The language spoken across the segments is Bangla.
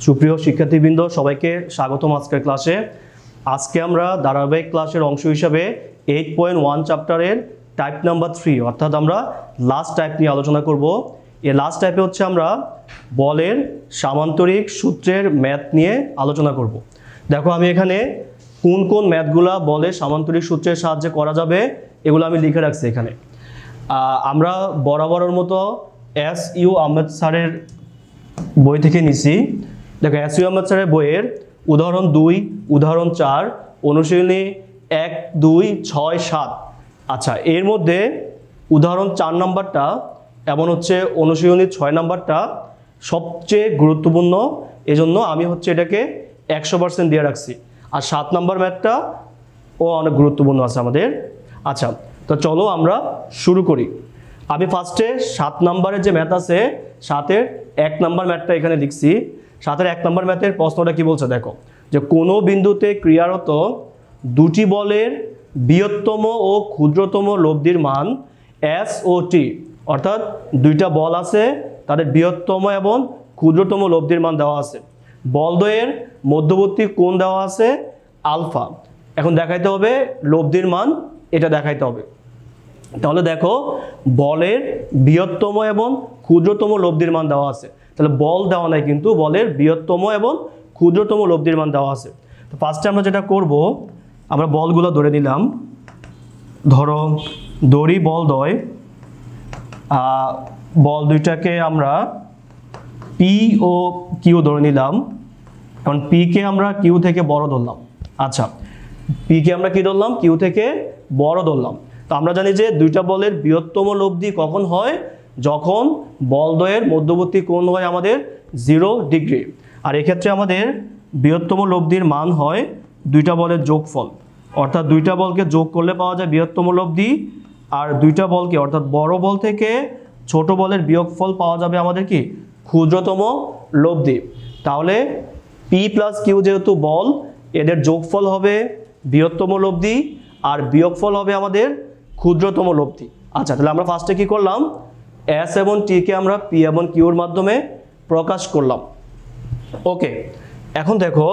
সুপ্রিয় শিক্ষার্থীবৃন্দ সবাইকে স্বাগতম আজকের ক্লাসে। আজকে আমরা ধারাবাহিক ক্লাসের অংশ হিসাবে 8.1 চ্যাপ্টারের টাইপ নাম্বার 3 অর্থাৎ আমরা লাস্ট টাইপ নিয়ে আলোচনা করব। এই লাস্ট টাইপে হচ্ছে আমরা বলের সামান্তরিক সূত্রের ম্যাথ নিয়ে আলোচনা করব। দেখো আমি এখানে কোন কোন ম্যাথগুলা বলের সামান্তরিক সূত্রের সাহায্যে করা যাবে এগুলো আমি লিখে রাখছি এখানে। আমরা বরাবরের মতো এস.ইউ. আহমেদ স্যারের বই থেকে নিছি। দেখো এস.ইউ. আহমেদ স্যারের বইয়ের উদাহরণ 2, উদাহরণ 4, অনুশীলনী 1, 2, 6, 7। আচ্ছা, এর মধ্যে উদাহরণ 4 নাম্বারটা এবং হচ্ছে অনুশীলনী 6 নাম্বারটা সবচেয়ে গুরুত্বপূর্ণ, এজন্য আমি হচ্ছে এটাকে 100% দিয়ে রাখছি। আর 7 নাম্বার ম্যাথটা ও অনেক গুরুত্বপূর্ণ আছে আমাদের। আচ্ছা, তো চলো আমরা শুরু করি। আমি ফার্স্টে 7 নাম্বারের যে ম্যাথ আছে 7-এর 1 নাম্বার ম্যাথটা এখানে লিখছি। 7-এর 1 নাম্বার ম্যাথের প্রশ্নটা কি বলছে দেখো, যে কোনো বিন্দুতে ক্রিয়ারত দুটি বলের বৃহত্তম ও ক্ষুদ্রতম লব্ধির মান এস ও টি, অর্থাৎ দুইটা বল আছে, তাদের বৃহত্তম এবং ক্ষুদ্রতম লব্ধির মান দেওয়া আছে। বলদ্বয়ের মধ্যবর্তী কোণ দেওয়া আছে আলফা। এখন দেখাইতে হবে লব্ধির মান, এটা দেখাইতে হবে। তাহলে দেখো বলের বৃহত্তম এবং ক্ষুদ্রতম লব্ধির মান দেওয়া আছে, তাহলে বল দেওয়া নাই কিন্তু বলের বৃহত্তম এবং ক্ষুদ্রতম লব্ধির মান দেওয়া আছে। তো ফার্স্টে আমরা যেটা করব, আমরা বলগুলো ধরে নিলাম। ধরো দড়ি বলদ্বয়, বল দুইটাকে আমরা পি ও কিউ ধরে নিলাম। এখন পি কে আমরা কিউ থেকে বড় ধরলাম। আচ্ছা, পি কে আমরা কি ধরলাম? কিউ থেকে বড় ধরলাম। তো আমরা জানি যে দুইটা বলের বৃহত্তম লব্ধি কখন হয়? যখন বলদ্বয়ের মধ্যবর্তী কোণ হয় আমাদের 0 ডিগ্রি। আর এক্ষেত্রে আমাদের বৃহত্তম লব্ধির মান হয় দুইটা বলের যোগফল, অর্থাৎ দুইটা বলকে যোগ করলে পাওয়া যায় বৃহত্তম লব্ধি। আর দুইটা বলকে অর্থাৎ বড় বল থেকে ছোট বলের বিয়োগফল পাওয়া যাবে আমাদের কি? ক্ষুদ্রতম লব্ধি। তাহলে পি প্লাস কিউ যেহেতু বল, এদের যোগফল হবে বৃহত্তম লব্ধি আর বিয়োগফল হবে আমাদের ক্ষুদ্রতম লব্ধি। আচ্ছা, তাহলে আমরা ফার্স্টে কি করলাম? এস এবং টি কে আমরা পি এবং কিউর মাধ্যমে প্রকাশ করলাম। ওকে, এখন দেখো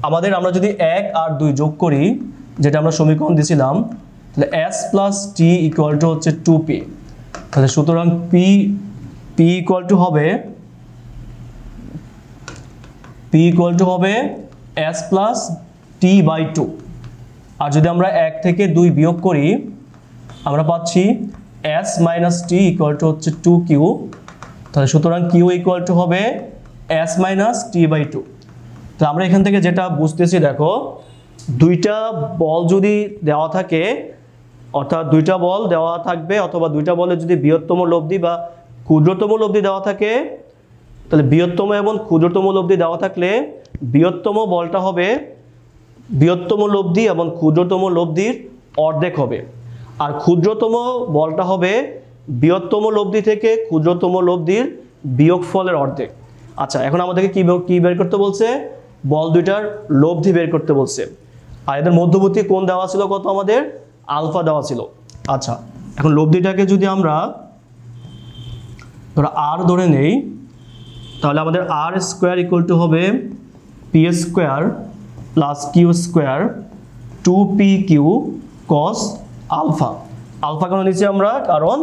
আমরা যদি 1 আর 2 যোগ করি, যেটা আমরা সমীকরণ দিয়েছিলাম, তাহলে S plus T equal to হচ্ছে 2p। তাহলে সুতরাং পি ইকুয়াল টু হবে এস প্লাস টি বাই 2। আর যদি আমরা 1 থেকে 2 বিয়োগ করি, আমরা পাচ্ছি S minus T equal to হচ্ছে 2q। তাহলে সুতরাং কিউ ইকুয়াল টু হবে এস মাইনাস টি বাই 2। তো আমরা এখান থেকে যেটা বুঝতেছি, দেখো দুইটা বল যদি দেওয়া থাকে, অর্থাৎ দুইটা বল দেওয়া থাকবে অথবা দুইটা বলের যদি বৃহত্তম লব্ধি বা ক্ষুদ্রতম লব্ধি দেওয়া থাকে, তাহলে বৃহত্তম এবং ক্ষুদ্রতম লব্ধি দেওয়া থাকলে বৃহত্তম বলটা হবে বৃহত্তম লব্ধি এবং ক্ষুদ্রতম লব্ধির অর্ধেক হবে। আর ক্ষুদ্রতম বলটা হবে বৃহত্তম লব্ধি থেকে ক্ষুদ্রতম লব্ধির বিয়োগফলের অর্ধেক। আচ্ছা, এখন আমাদেরকে কি বের করতে বলছে? বল দুইটার লব্ধি বের করতে বলছে। আর এদের মধ্যবর্তী কোণ দেওয়া ছিল কত? আমাদের আলফা দেওয়া ছিল। আচ্ছা, এখন লব্ধিটাকে যদি আমরা আর ধরে নেই, তাহলে আমাদের আর স্কোয়ার ইকুয়াল টু হবে P square plus Q square 2pq cos alpha. Alpha কেন নিচ্ছি আমরা? কারণ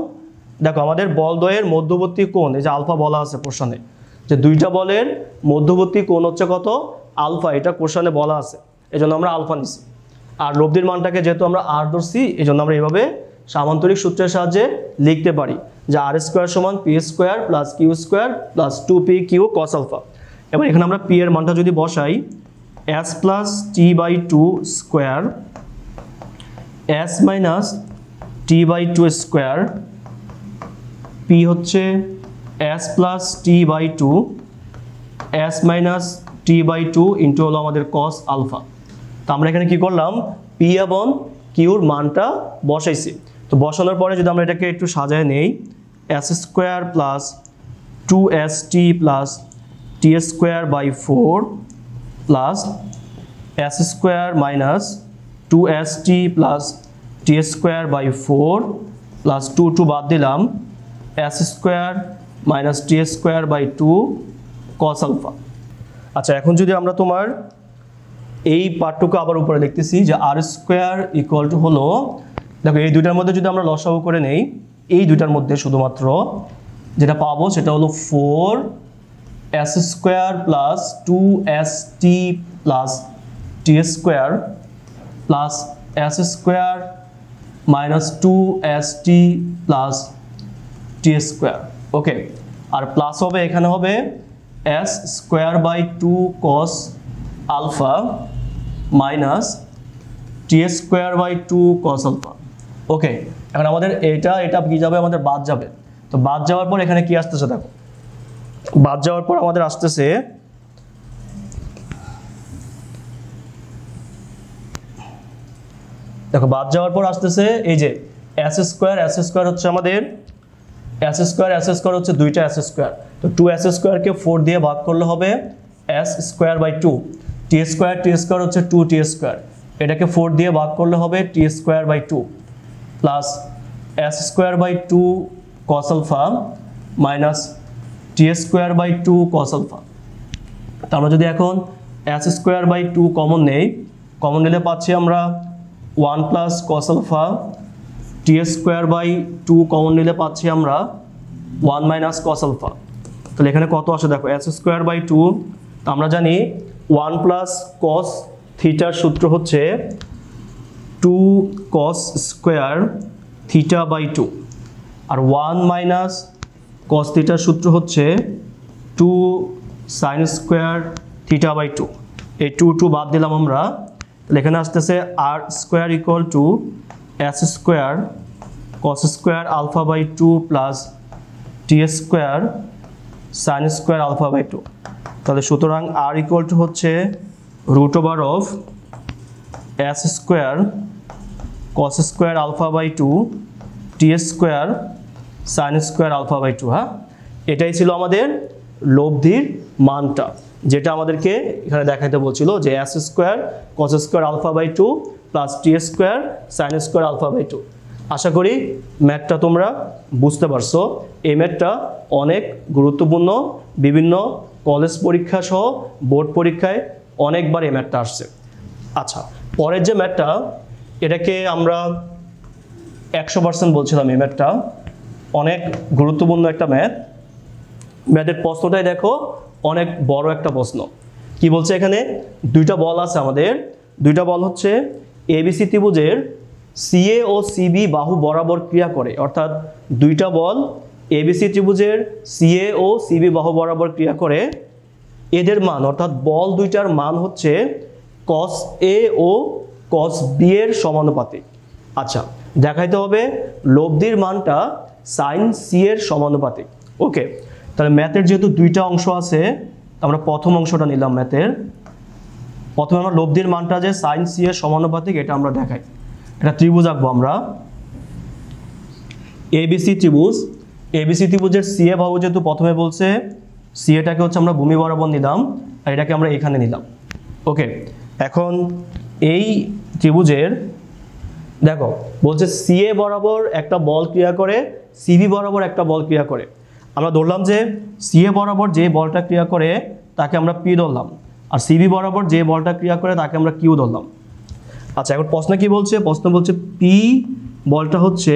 দেখো আমাদের বলদ্বয়ের মধ্যবর্তী কোণ, এই যে আলফা বলা আছে কোশ্চেনে, যে দুইটা বলের মধ্যবর্তী কোণ হচ্ছে কত? আলফা। এটা কোশ্চেনে বলা আছে, এই জন্য আমরা আলফা নিছি। আর লব্ধির মানটাকে যেহেতু আমরা আর ধরছি, এই জন্য আমরা এইভাবে সামান্তরিক সূত্রের সাহায্যে লিখতে পারি যে আর স্কোয়ার সমান P square plus Q square plus 2pq cos alpha. এবার এখানে আমরা পি এর মানটা যদি বসাই, S plus T by 2 square S minus T by 2 square, P হচ্ছে S plus T by 2 S minus T by 2 into হলো আমাদের কস আলফা। তো আমরা এখানে কি করলাম? পি এবং কিউর মানটা বসাইছি। তো বসানোর পরে যদি আমরা এটাকে একটু সাজায় নেই, S square plus 2st plus T square by 4 plus S square minus 2st plus T square by 4 plus 2 বাদ দিলাম, S square minus T square by 2 cos alpha. আচ্ছা, এখন যদি আমরা তোমার এই পার্টটুকু আবার উপরে লিখতেছি যে আর স্কোয়ার ইকুয়াল টু হলো, দেখো এই দুইটার মধ্যে যদি আমরা লসাগু করে নেই, এই দুইটার মধ্যে শুধুমাত্র যেটা পাবো সেটা হলো 4s square plus 2st plus t square plus s square minus 2st plus t square. Okay, আর প্লাস হবে এখানে হবে s square by 2 cos alpha minus t square by 2 cos alpha. Okay, এখন আমাদের এটা কি যাবে, আমাদের বাদ যাবে। তো বাদ যাওয়ার পর এখানে কি আসতেছে, দেখো বাদ যাওয়ার পর আমাদের আসতেছে দেখো বাদ যাওয়ার পর আসতেছে এই যে s স্কোয়ার হচ্ছে আমাদের s স্কোয়ার হচ্ছে দুইটা s স্কোয়ার। তো 2s স্কোয়ারকে 4 দিয়ে ভাগ করলে হবে s square by 2। t square হচ্ছে 2t স্কোয়ার, এটাকে 4 দিয়ে ভাগ করলে হবে t square by 2 plus s square by 2 cos alpha minus t square by 2 cos alpha. তো আমরা যদি এখন s স্কোয়ার বাই 2 কমন নেই, কমন নিলে পাচ্ছি আমরা 1 plus cos alpha, t square by 2 common নিলে পাচ্ছি আমরা 1 মাইনাস cos আলফা। তাহলে এখানে কত আসে দেখো, s স্কোয়ার বাই 2, তো আমরা জানি 1 প্লাস cos থিটার সূত্র হচ্ছে 2 cos স্কোয়ার থিটা বাই 2, আর 1 মাইনাস cos থিটার সূত্র হচ্ছে 2 sin স্কোয়ার থিটা বাই 2। এই 2 বাদ দিলাম আমরা, তাহলে এখানে আসতেছে r square equal to s square cos square alpha by 2 plus t square sin square alpha by 2। তাহলে সুতরাং r ইকুয়াল টু হচ্ছে root over of s square cos square alpha by 2 t square sin square alpha by 2। হ্যাঁ, এটাই ছিল আমাদের লব্ধির মানটা, যেটা আমাদেরকে এখানে দেখাইতে বলছিল যে s square cos square alpha by 2 plus t square sin square alpha by 2। আশা করি ম্যাথটা তোমরা বুঝতে পারছো। এই ম্যাথটা অনেক গুরুত্বপূর্ণ, বিভিন্ন কলেজ পরীক্ষা সহ বোর্ড পরীক্ষায় অনেকবার এই ম্যাথটা আসছে। আচ্ছা, পরের যে ম্যাথটা, এটাকে আমরা 100% বলছিলাম। এই ম্যাথটা অনেক গুরুত্বপূর্ণ একটা ম্যাথের প্রশ্নটাই দেখো, অনেক বড় একটা প্রশ্ন। কি বলছে এখানে, দুইটা বল আছে আমাদের, দুইটা বল হচ্ছে এবিসি ত্রিভুজের সিএ ও সিবি বাহু বরাবর ক্রিয়া করে, অর্থাৎ দুইটা বল এবিসি ত্রিভুজের সিএ ও সিবি বাহু বরাবর ক্রিয়া করে। এদের মান অর্থাৎ বল দুইটার মান হচ্ছে cos A O cos B এর সমানুপাতিক। আচ্ছা, দেখাইতে হবে লব্ধির মানটা sin C এর সমানুপাতিক। ওকে, তাহলে ম্যাথের যেহেতু দুইটা অংশ আছে, আমরা প্রথম অংশটা নিলাম ম্যাথের। প্রথমে আমরা লব্ধির মানটা যে sin C এর সমানুপাতিক এটা আমরা দেখাই। এটা ত্রিভুজ আঁকবো আমরা, এবিসি ত্রিভুজের সিএ বাহু যেহেতু প্রথমে বলছে, সিএটাকে হচ্ছে আমরা ভূমি বরাবর নিলাম, আর এটাকে আমরা এখানে নিলাম। ওকে, এখন এই ত্রিভুজের দেখো বলছে সিএ বরাবর একটা বল ক্রিয়া করে, সিবি বরাবর একটা বল ক্রিয়া করে। আমরা ধরলাম যে সিএ বরাবর যে বলটা ক্রিয়া করে তাকে আমরা পি ধরলাম, আর সিবি বরাবর যে বলটা ক্রিয়া করে তাকে আমরা কিউ ধরলাম। আচ্ছা, এখন প্রশ্ন কি বলছে, প্রশ্ন বলছে পি বলটা হচ্ছে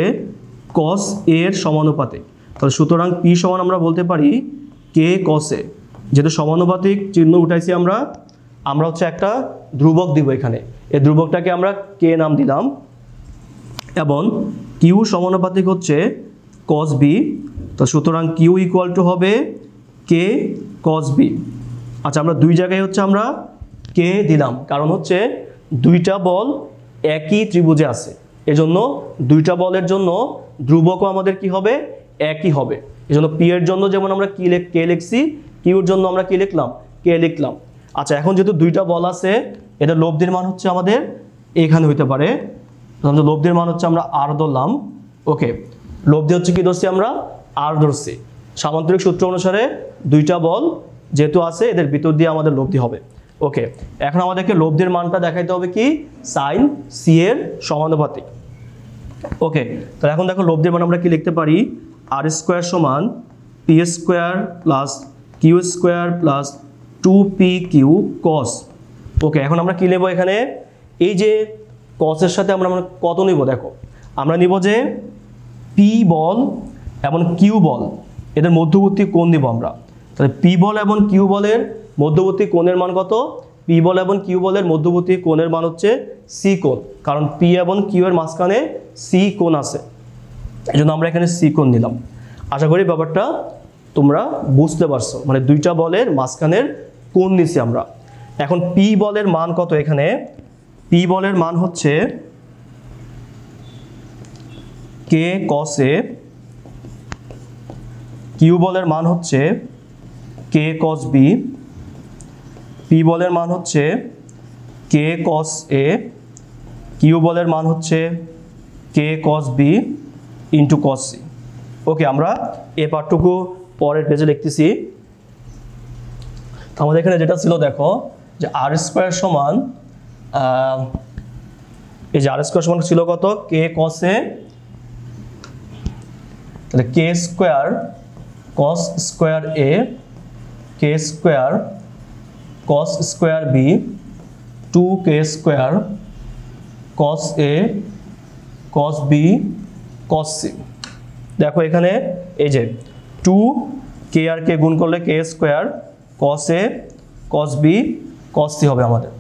cos A এর সমানুপাতিক। তাহলে সুতরাং পি সমান আমরা বলতে পারি কে cos A। যেহেতু সমানুপাতিক চিহ্ন উঠাইছি আমরা হচ্ছে একটা ধ্রুবক দিব এখানে, এই ধ্রুবকটাকে আমরা কে নাম দিলাম, এবং কিউ সমানুপাতিক হচ্ছে cos B। তো সুতরাং কিউ ইকুয়াল টু হবে কে cos B। আচ্ছা, আমরা দুই জায়গায় হচ্ছে আমরা কে দিলাম, কারণ হচ্ছে দুইটা বল একই ত্রিভুজে আছে, এজন্য দুইটা বলের জন্য ধ্রুবকও আমাদের কি হবে, একই হবে। এজন্য পি এর জন্য যেমন আমরা কে লিখছি, কিউর জন্য আমরা কি লিখলাম, কে লিখলাম। আচ্ছা, এখন যেহেতু দুইটা বল আছে, এটা লব্ধির মান হচ্ছে আমাদের এখানে হইতে পারে, লব্ধির মান হচ্ছে আমরা আর ধরলাম। ওকে, লব্ধি হচ্ছে কি ধরছি, আমরা আর ধরছি। সামান্তরিক সূত্র অনুসারে দুইটা বল যেহেতু আছে, এদের ভিতর দিয়ে আমাদের লব্ধি হবে। ওকে, এখন আমাদেরকে লব্ধির মানটা দেখাইতে হবে কি, sin C এর সমানুপাতিক। ওকে, তো এখন দেখো লব্ধির মান আমরা কি লিখতে পারি, আর স্কোয়ার সমান P square plus Q square plus 2pq cos। Okay, এখন আমরা কি নেব এখানে, এই যে কসের সাথে আমরা কত নিব, দেখো আমরা নিব যে পি বল এবং কিউ বল এদের মধ্যবর্তী কোণ নিব আমরা। তাহলে পি বল এবং কিউ বলের মধ্যবর্তী কোণের মান কত, পি বল এবং কিউ বলের মধ্যবর্তী কোণের মান হচ্ছে সি কোণ, কারণ পি এবং কিউ এর মাঝখানে সি কোণ আছে, এই জন্য আমরা এখানে সি কোণ নিলাম। আশা করি ব্যাপারটা তোমরা বুঝতে পারছো, মানে দুইটা বলের মাঝখানের কোণ নিছি আমরা। এখন পি বলের মান কত, এখানে পি বলের মান হচ্ছে কে কস এ, কিউ বলের মান হচ্ছে কে কস বি, পি বলের মান হচ্ছে কে কস এ, কিউ বলের মান হচ্ছে K cos B into cos C. Okay, আমরা এই পার্টটুকু পরের পেজে লিখতেছি। আমাদের এখানে যেটা ছিল দেখো যে আর স্কোয়ার সমান, এই যে আর স্কোয়ার সমান ছিল কত, কে কস এ, তাহলে K square cos square A, K square cos square B, 2k square cos A cos B cos C. দেখো এখানে এই যে 2k আর কে গুণ করলে K square cos A cos B cos C হবে আমাদের।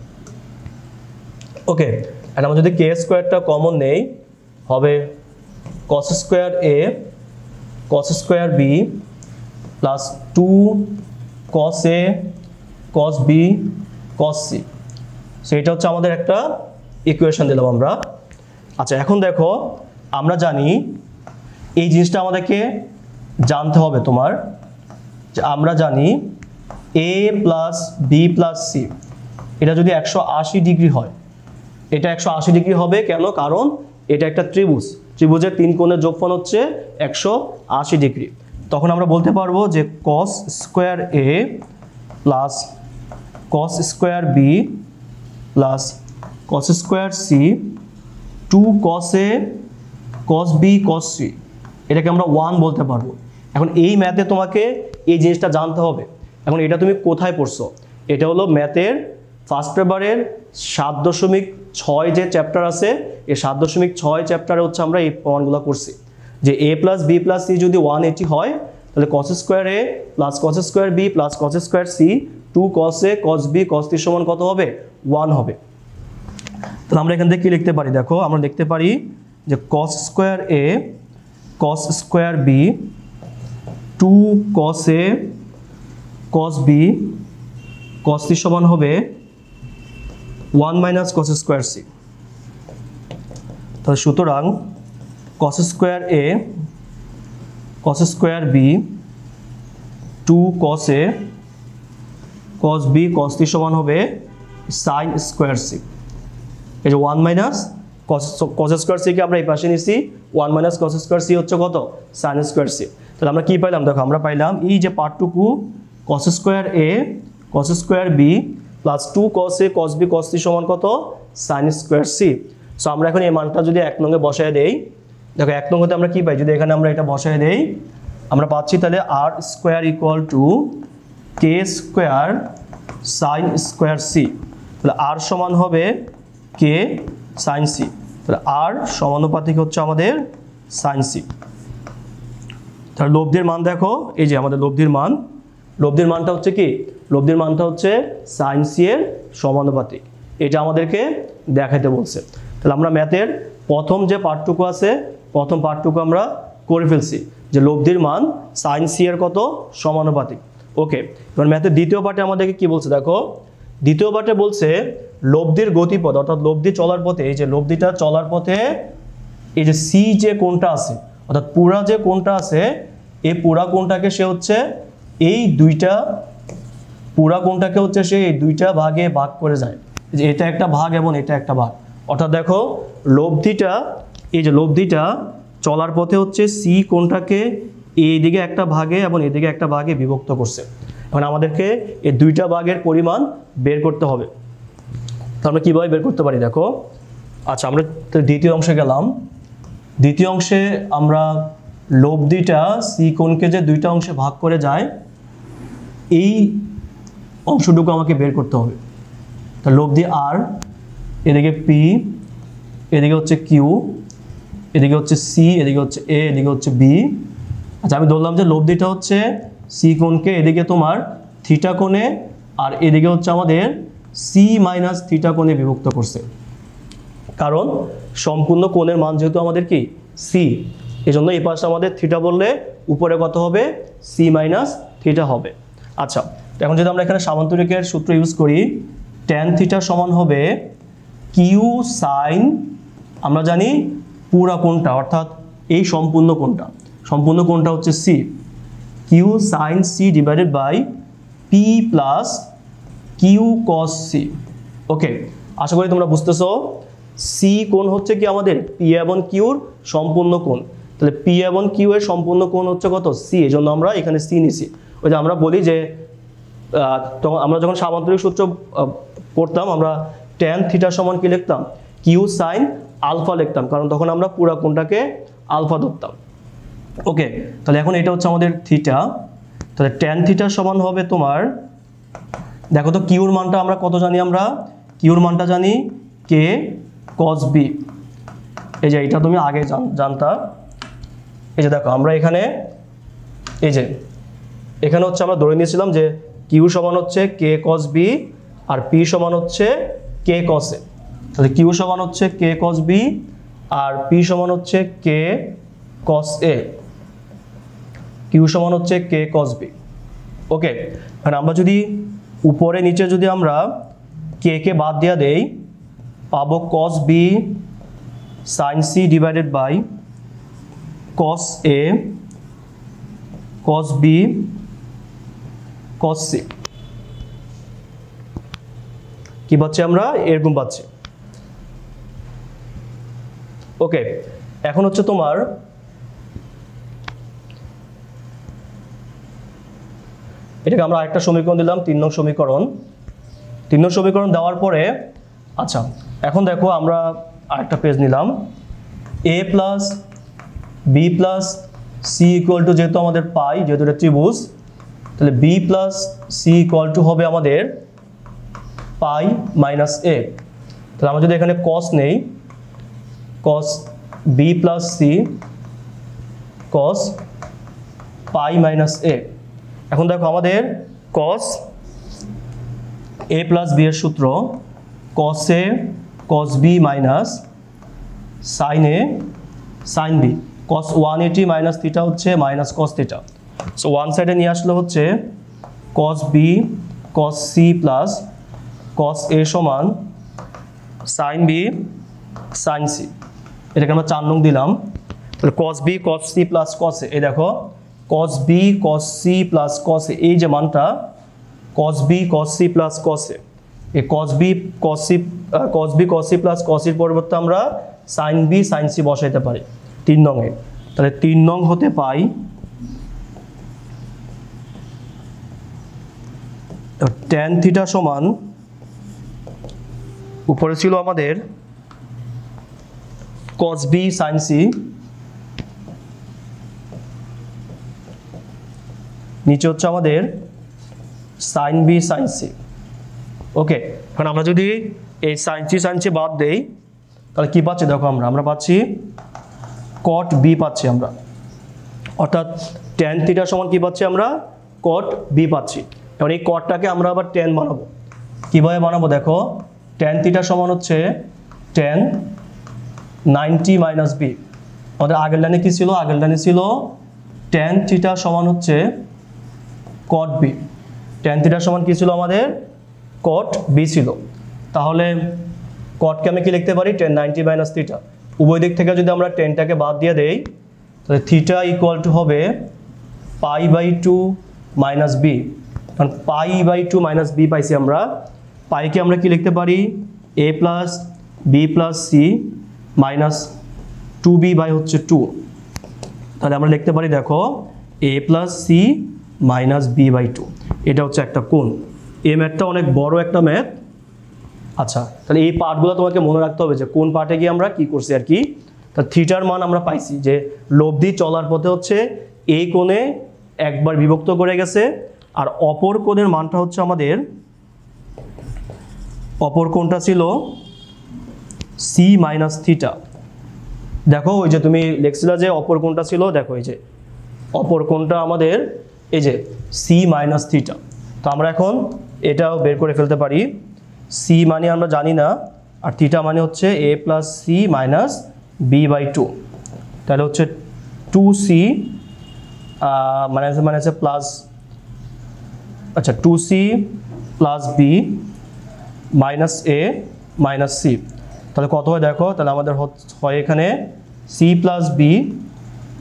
ওকে, আর আমরা যদি কে স্কোয়ারটা কমন নেই হবে cos square A cos square B plus 2 cos A cos B cos C. So এটা হচ্ছে আমাদের একটা ইকুয়েশন দিলাম আমরা। আচ্ছা, এখন দেখো আমরা জানি এই জিনিসটা আমাদেরকে জানতে হবে তোমার, যে আমরা জানি এ প্লাস বি প্লাস সি এটা যদি 180 ডিগ্রি হয়, এটা 180 ডিগ্রি হবে কেন, কারণ এটা একটা ত্রিভুজ, ত্রিভুজের তিন কোণের যোগফল হচ্ছে 180 ডিগ্রি। তখন আমরা বলতে পারবো যে cos square A plus cos square B plus cos square C 2 cos A cos B cos C, এটাকে আমরা 1 বলতে পারবো। এখন এই ম্যাথে তোমাকে এই জিনিসটা জানতে হবে। এখন এটা তুমি কোথায় পড়ছো, এটা হলো ম্যাথের ফার্স্ট পেপারের 7.6 যে চ্যাপ্টার আছে, এই 7.6 চ্যাপ্টারে হচ্ছে আমরা এই প্রমাণগুলো করছি যে A plus B plus C যদি 180 হয় তাহলে cos square A plus cos square B plus cos square C 2 cos A cos B cos C সমান কত হবে, 1 হবে। তাহলে আমরা এখান থেকে কি লিখতে পারি, দেখো আমরা লিখতে পারি যে cos square A cos square B 2 cos A cos B cos C সমান হবে 1 মাইনাস কস স্কোয়ার সি। তাহলে সুতরাং কস square A cos square B 2 cos A cos B cos C সমান হবে সাইন স্কোয়ার সি। এই যে 1 minus cos square C K আমরা এই পাশে নিছি, 1 মাইনাস কস স্কোয়ার সি হচ্ছে কত, সাইন স্কোয়ার সি। তাহলে আমরা কি পাইলাম, দেখো আমরা পাইলাম এই যে পার্টটুকু কস square A cos square B plus 2 cos A cos B cos C সমান কত, সাইন স্কোয়ার সি। সো আমরা এখন এই মানটা যদি 1 নঙ্গে বসায় দেই, দেখো 1 নঙ্গতে আমরা কি পাই, যদি এখানে আমরা এটা বসায় দেই আমরা পাচ্ছি তাহলে R square equal to K square sine square C. তাহলে আর সমান হবে কে সাইন সি, তাহলে আর সমানুপাতিক হচ্ছে আমাদের সাইন সি। তাহলে লব্ধির মান দেখো, এই যে আমাদের লব্ধির মান, লব্ধির মানটা হচ্ছে কি, লব্ধির মানটা হচ্ছে সাইন সি এর সমানুপাতিক, এটা আমাদেরকে দেখাইতে বলছে। তাহলে আমরা ম্যাথের প্রথম যে পার্টটুকু আছে, প্রথম পার্টটুকু আমরা করে ফেলছি যে লব্ধির মান সাইন সি এর কত, সমানুপাতিক। ওকে, এবার ম্যাথের দ্বিতীয় পার্টে আমাদেরকে কি বলছে, দেখো দ্বিতীয় পার্টে বলছে লব্ধির গতিপথ, অর্থাৎ লব্ধি চলার পথে, এই যে লব্ধিটা চলার পথে এই যে সি যে কোণটা আছে, অর্থাৎ পুরা যে কোণটা আছে, এই পুরা কোণটাকে সে হচ্ছে এই দুইটা, পুরা কোণটাকে হচ্ছে সে এই দুইটা ভাগে ভাগ করে যায়, যে এটা একটা ভাগ এবং এটা একটা ভাগ। অর্থাৎ দেখো লব্ধিটা, এই যে লব্ধিটা চলার পথে হচ্ছে সি কোণটাকে এইদিকে একটা ভাগে এবং এদিকে একটা ভাগে বিভক্ত করছে। এখন আমাদেরকে এই দুইটা ভাগের পরিমাণ বের করতে হবে। তো আমরা কীভাবে বের করতে পারি, দেখো আচ্ছা আমরা দ্বিতীয় অংশে গেলাম। দ্বিতীয় অংশে আমরা লব্ধিটা সি কোণকে যে দুইটা অংশে ভাগ করে যায়, অংশটুকু আমাকে বের করতে হবে। তা লব্ধি আর, এদিকে পি, এদিকে হচ্ছে কিউ, এদিকে হচ্ছে সি, এদিকে হচ্ছে এ, এদিকে হচ্ছে বি। আচ্ছা আমি ধরলাম যে লব্ধিটা হচ্ছে সি কোণকে এদিকে তোমার থিটা কোণে আর এদিকে হচ্ছে আমাদের সি মাইনাস থিটা কোণে বিভক্ত করছে, কারণ সম্পূর্ণ কোণের মান যেহেতু আমাদের কি সি, এই জন্য এই পাশে আমাদের থিটা বললে উপরে কত হবে সি মাইনাস থিটা হবে। আচ্ছা এখন যদি আমরা এখানে সামান্তরিকের সূত্র ইউজ করি, ট্যান থিটা সমান হবে কিউ সাইন, আমরা জানি পুরা কোণটা অর্থাৎ এই সম্পূর্ণ কোণটা হচ্ছে C, Q sine C divided by P plus Q cos C. Okay, আশা করি তোমরা বুঝতেছো। সি কোণ হচ্ছে কি আমাদের পি এবং কিউর সম্পূর্ণ কোণ, তাহলে পি এবং কিউ এর সম্পূর্ণ কোণ হচ্ছে কত সি, এই জন্য আমরা এখানে সি নিছি। ওই যে আমরা বলি যে আমরা যখন সামান্তরিক সূত্র পড়তাম আমরা ট্যান থিটা সমান কি লিখতাম কিউ সাইন আলফা লিখতাম, কারণ তখন আমরা পুরা কোণটাকে আলফা ধরতাম। ওকে, তাহলে এখন এটা হচ্ছে আমাদের থিটা, তাহলে ট্যান থিটা সমান হবে তোমার, দেখো তো কিউর মানটা আমরা কত জানি, আমরা কিউর মানটা জানি কে কস বি। এই যে এটা তুমি আগে জানতা, এই যে দেখো আমরা এখানে এই যে এখানে হচ্ছে আমরা ধরে নিয়েছিলাম যে কিউ সমান হচ্ছে কে কস বি আর পি সমান হচ্ছে কে কস এ, তাহলে কিউ সমান হচ্ছে কে কস বি আর পি সমান হচ্ছে কে কস এ, কিউ সমান হচ্ছে কে কস বি। ওকে, আর আমরা যদি উপরে নিচে যদি আমরা কে কে বাদ দিয়া দেই পাবো cos B sine C divided by cos A cos B cos C. কি পাচ্ছি আমরা, এরকম পাচ্ছি। ওকে, এখন হচ্ছে তোমার এটাকে আমরা আরেকটা সমীকরণ দিলাম, 3 নং সমীকরণ। 3 নং সমীকরণ দেওয়ার পরে আচ্ছা এখন দেখো আমরা আরেকটা পেজ নিলাম, A plus B plus C equal to, যেহেতু আমাদের পাই যেহেতু এটা ত্রিভুজ, তাহলে B plus C equal to হবে আমাদের পাই মাইনাস এ। তাহলে আমরা যদি এখানে কস নেই, cos B plus C cos pi minus A. এখন দেখো আমাদের কস এ প্লাস বি এর সূত্র cos A cos B minus sine A sine B, cos 180 minus theta হচ্ছে minus cos theta, so one সাইডে নিয়ে আসলে হচ্ছে cos B cos C plus cos A সমান সাইন বি সাইন সি। এটাকে আমরা 4 নং দিলাম, তাহলে cos B cos C plus cos A, এই দেখো cos B cos C plus cos A, এই যে মানটা cos B cos C plus cos A, এই cos B cos C plus cos এর পরিবর্তে আমরা সাইন বি সাইন সি বসাইতে পারি 3 নং এ। তাহলে 3 নং হতে পাই ট্যান থিটা সমান, উপরে ছিল আমাদের কস বি সাইন সি, নিচে হচ্ছে আমাদের সাইন বি সাইন সি। ওকে, এখন আমরা যদি এই সাইন সি বাদ দেই তাহলে কি পাচ্ছি, দেখো আমরা পাচ্ছি কট বি পাচ্ছি আমরা, অর্থাৎ ট্যান থিটা সমান কি পাচ্ছি আমরা কট বি পাচ্ছি। এখন এই কটটাকে আমরা আবার ট্যান বানাবো, কিভাবে বানাবো দেখো, ট্যান থিটা সমান হচ্ছে ট্যান 90 মাইনাস বি। আমাদের আগের লাইনে কি ছিল, আগের লাইনে ছিল ট্যান থিটা সমান হচ্ছে কট বি, ট্যান থিটা সমান কি ছিল আমাদের কট বি ছিল। তাহলে কটকে আমি কি লিখতে পারি ট্যান 90 মাইনাস থিটা, উভয় দিক থেকে যদি আমরা ট্যানটাকে বাদ দিয়ে দেই তাহলে থিটা ইকুয়াল টু হবে পাই বাই 2 মাইনাস বি, কারণ পাই বাই 2 মাইনাস বি পাইছি আমরা, পাইকে আমরা কি লিখতে পারি A plus B plus C minus 2b by হচ্ছে 2, তাহলে আমরা লিখতে পারি দেখো A plus C minus B by 2। এটা হচ্ছে একটা কোণ, এই ম্যাথটা অনেক বড় একটা ম্যাথ। আচ্ছা তাহলে এই পার্টগুলো তোমাকে মনে রাখতে হবে যে কোন পার্টে গিয়ে আমরা কি করছি আর কি। তা থিটার মান আমরা পাইছি যে লব্ধি চলার পথে হচ্ছে এই কোণে একবার বিভক্ত করে গেছে আর অপর কোণের মানটা হচ্ছে আমাদের, অপর কোণটা ছিল সি মাইনাস থিটা। দেখো ওই যে তুমি লিখছিলা যে অপর কোণটা ছিল, দেখো এই যে অপর কোণটা আমাদের এই যে সি মাইনাস থিটা। তো আমরা এখন এটাও বের করে ফেলতে পারি। সি মানে আমরা জানি না, আর থিটা মানে হচ্ছে A plus C minus B by two. তাহলে হচ্ছে টু সি মানে হচ্ছে প্লাস, আচ্ছা two C plus B minus A minus C. তাহলে কত হয় দেখো, তাহলে আমাদের হয় এখানে C plus B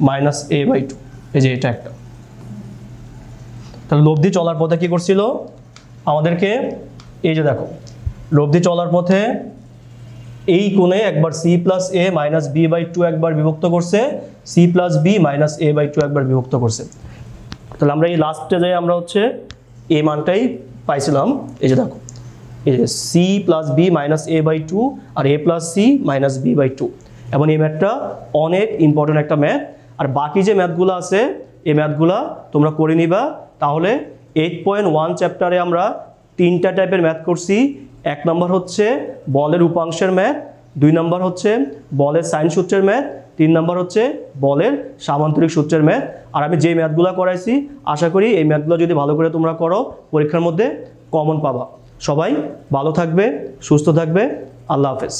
minus A by two. এই যে এটা একটা। তাহলে লব্ধি চলার পথে কি করছিল আমাদেরকে, এই যে দেখো লব্ধি চলার পথে এই কোণে একবার C plus A minus B by two একবার বিভক্ত করছে, C plus B minus A by two একবার বিভক্ত করছে। তাহলে আমরা এই লাস্টে যাই আমরা হচ্ছে এই মানটাই পাইছিলাম। এই যে দেখো এই যে C plus B minus A by two আর A plus C minus B by two. এবং এই ম্যাথটা অনেক ইম্পর্টেন্ট একটা ম্যাথ। আর বাকি যে ম্যাথগুলো আছে এই ম্যাথগুলো তোমরা করে নিবা। তাহলে 8.1 চ্যাপ্টারে আমরা 3টা টাইপের ম্যাথ করছি। 1 নম্বর হচ্ছে বলের উপাংশের ম্যাথ, 2 নম্বর হচ্ছে বলের সাইন সূত্রের ম্যাথ, 3 নম্বর হচ্ছে বলের সামান্তরিক সূত্রের ম্যাথ। আর আমি যে ম্যাথগুলো করাইছি আশা করি এই ম্যাথগুলো যদি ভালো করে তোমরা করো পরীক্ষার মধ্যে কমন পাবা। সবাই ভালো থাকবে, সুস্থ থাকবে। আল্লাহ হাফেজ।